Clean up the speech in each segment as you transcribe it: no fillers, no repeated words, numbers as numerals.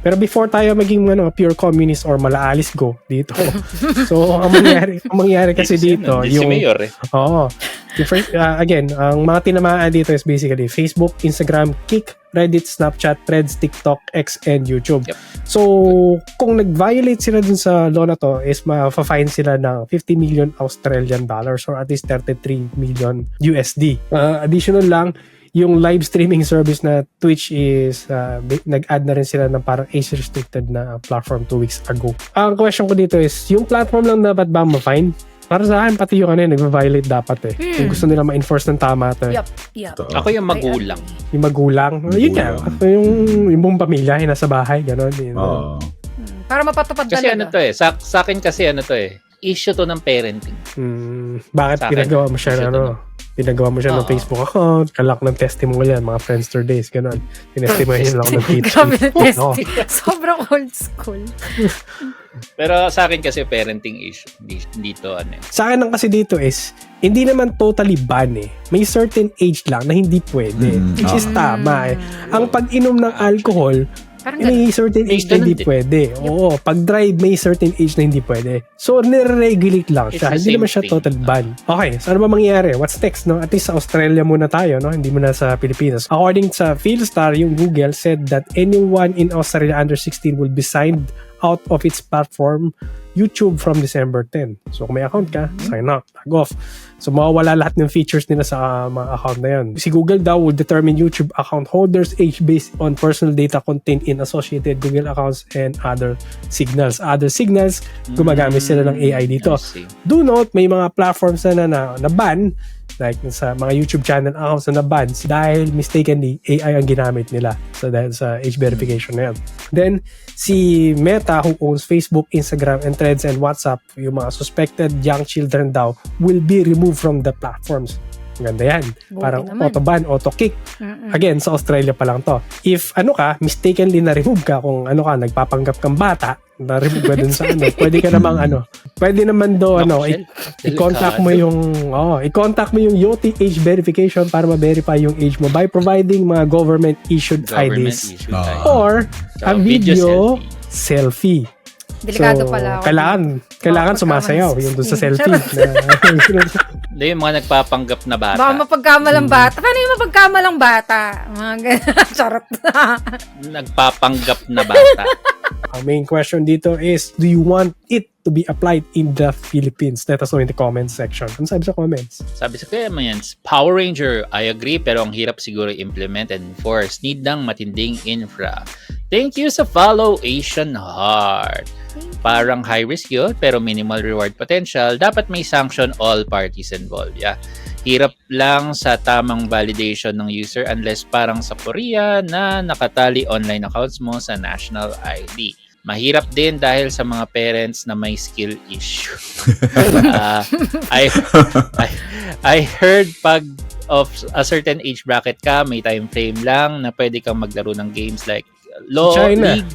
Pero before tayo maging pure communist or malaalis go dito. So, ang mangyari kasi dito, yung... Si Mayor eh. Oo. Again, ang mga tinamaan dito is basically Facebook, Instagram, Kik, Reddit, Snapchat, Threads, TikTok, X, and YouTube. Yep. So, kung nag-violate sila dun sa law na to, is ma-fine sila ng 50 million Australian dollars or at least 33 million USD. Additional lang, yung live streaming service na Twitch is nag-add na rin sila ng parang age-restricted na platform 2 weeks ago. Ang question ko dito is, yung platform lang dapat ba ma-fine? Para sa akin, pati yung nag-violate dapat eh. Kung gusto nila ma-enforce ng tama ito. Yep. Ako yung magulang. Yung magulang? Yun nga. Yung buong pamilya, nasa bahay, gano'n. Para mapatupad kasi talaga. Kasi to eh. Sa akin kasi to eh. Issue to ng parenting. Bakit pinagawa mo siya Pinagawa mo siya ng Facebook account, kalak ng testimonial, mga Friendster days, gano'n. Tinestimonial lang ng teacher. Grabe na testing. Sobrang old school. Pero sa akin kasi parenting issue dito Sa akin kasi dito is hindi naman totally ban eh. May certain age lang na hindi pwede. Which is tama eh. Ang pag-inom ng alcohol, may certain age na hindi pwede. Oo, pag drive may certain age na hindi pwede. So nire-regulate lang siya. Hindi naman siya total ban. Okay, so ano ba mangyayari? What's next, no? At least sa Australia muna tayo, no? Hindi muna sa Pilipinas. According sa Philstar, yung Google said that anyone in Australia under 16 will be signed out of its platform YouTube from December 10. So kung may account ka, sign up, tag off. So mawawala lahat ng features nila sa mga account na yan. Si Google daw will determine YouTube account holders age based on personal data contained in associated Google accounts and other signals. Gumagamit sila ng AI dito. Do note, may mga platforms na ban, like sa mga YouTube channel accounts na ban dahil mistakenly AI ang ginamit nila. So dahil sa age verification na yan. Then, si Meta who owns Facebook, Instagram, and Threads and WhatsApp, yung mga suspected young children daw will be removed from the platforms. Ganda yan. Parang auto-ban, auto-kick. Again, sa Australia pa lang to. If mistakenly na-remove ka, kung nagpapanggap kang bata, na-remove ka dun sa pwede ka namang pwede naman i-contact mo yung Yoti age verification para ma-verify yung age mo by providing mga government-issued IDs. Or a video selfie. Delikado pala. Kailangan sumasayaw yung dun sa selfie. Hindi, yung mga nagpapanggap na bata. Baka mapagkamalang bata. Paano yung mapagkamalang bata? Mga charot. Nagpapanggap na bata. Ang main question dito is, do you want it to be applied in the Philippines? Let us know in the comments section. Ano sabi sa comments? Sabi sa comments, Power Ranger, I agree, pero ang hirap siguro implement and enforce. Need ng matinding infra. Thank you sa follow, Asian Heart. Parang high risk yun, pero minimal reward potential. Dapat may sanction all parties involved. Yeah. Hirap lang sa tamang validation ng user unless parang sa Korea na nakatali online accounts mo sa national ID. Mahirap din dahil sa mga parents na may skill issue. I heard pag of a certain age bracket ka, may time frame lang na pwede kang maglaro ng games like League,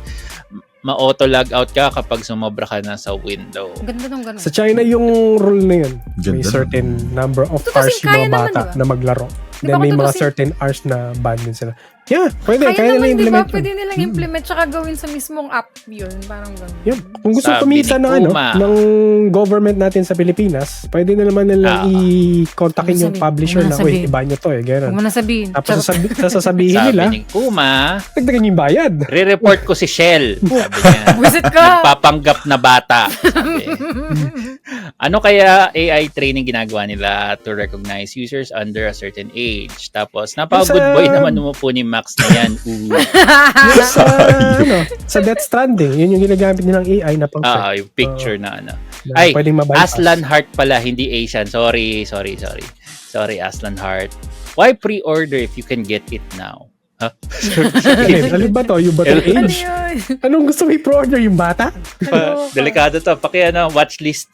ma-auto-log out ka kapag sumobra ka na sa window. Ganda nung ganun. Sa China yung rule na yun. May certain number of hours yung mga bata na maglaro. Then may mga certain hours na ban din sila. Yeah, pwede. Kaya nila implement. Pwede nilang implement tsaka gawin sa mismong app yun. Parang gano'n. Yep. Kung gusto kumita ng government natin sa Pilipinas, pwede na naman nilang i-contactin yung publisher na, wait, iba nyo to eh. Gano'n. Huwag mo na sabihin. Tapos sasabihin nila, sabi ni Kuma, dagdagan yung bayad. Re-report ko si Shell. Sabi niya. Buisit ka! Nagpapanggap na bata. Sabi. Ano kaya AI training ginagawa nila to recognize users under a certain age? Tapos, napaka-good boy naman umupo ni Max na yan. Sa Death Stranding, yun yung ginagamit nilang AI na pang yung picture na Ay, Aslan Heart pala, hindi Asian. Sorry, Aslan Heart. Why pre-order if you can get it now? Huh? Alin ba to? Yung batang age? Anong gusto mo i-pre-order? Yung bata? Delikado to. Watchlist.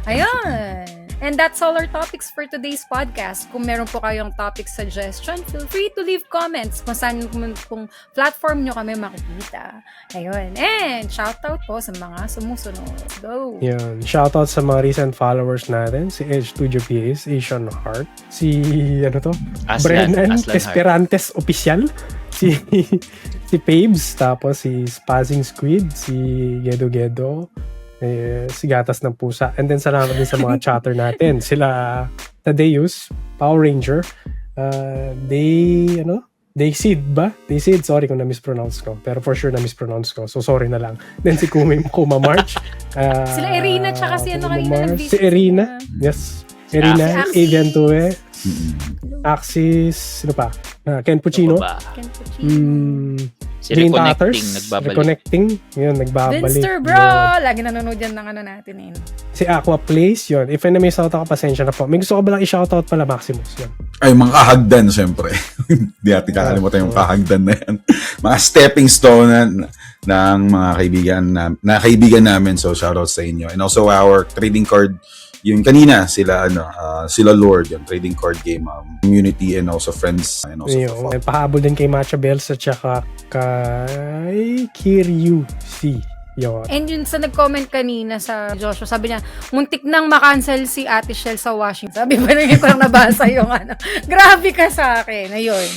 Ayun. And that's all our topics for today's podcast. Kung meron po kayong topic suggestion, feel free to leave comments kung saan kung platform nyo kami makikita. Ayun. And shoutout po sa mga sumusunod. Go! Yan. Shoutout sa mga recent followers natin. Si Edge Studio PS, Asian Heart. Si, Brennan Esperantes Official. Si si Pabes, tapos si Spazzing Squid, si Gedo Gedo, si Gatas ng Pusa. And then salamat din sa mga chatter natin. Sila Tadeus, Power Ranger, Dayseed ba? Dayseed, sorry kung na-mispronounce ko. Pero for sure na-mispronounce ko. So sorry na lang. Then si Kuma March. Sila Irina tsaka si ano kanina nag-visit. Si Irina. Yes. Irina, Si Axis. Avian Tue, Axis, sino pa? Ken Puccino. Ano ba? Ken Puccino. Si Green Reconnecting, Tatters, nagbabalik. Reconnecting. Yun, nagbabalik. Vinster bro! Yun. Lagi nanonood yan ng ano natin eh. Si Aqua Place, yun. If may shoutout ako, pasensya na po. May gusto ko ba lang i-shoutout pala, Maximus? Yun. Ay, mga kahagdan, syempre. Hindi natin kakalimutan yung kahagdan na yan. Mga stepping stone ng mga kaibigan namin. So, shoutout sa inyo. And also, our trading card, yung kanina, sila Lord, yung trading card game, community and also friends. And also for fun. Pahabol din kay Matcha Bells at saka kay Kiryu C. Yun. And yun sa nag-comment kanina sa Joshua, sabi niya, muntik nang makancel si Ate Shell sa Washington. Sabi ba na ko lang nabasa yung ano. Grabe ka sa akin. Ayun.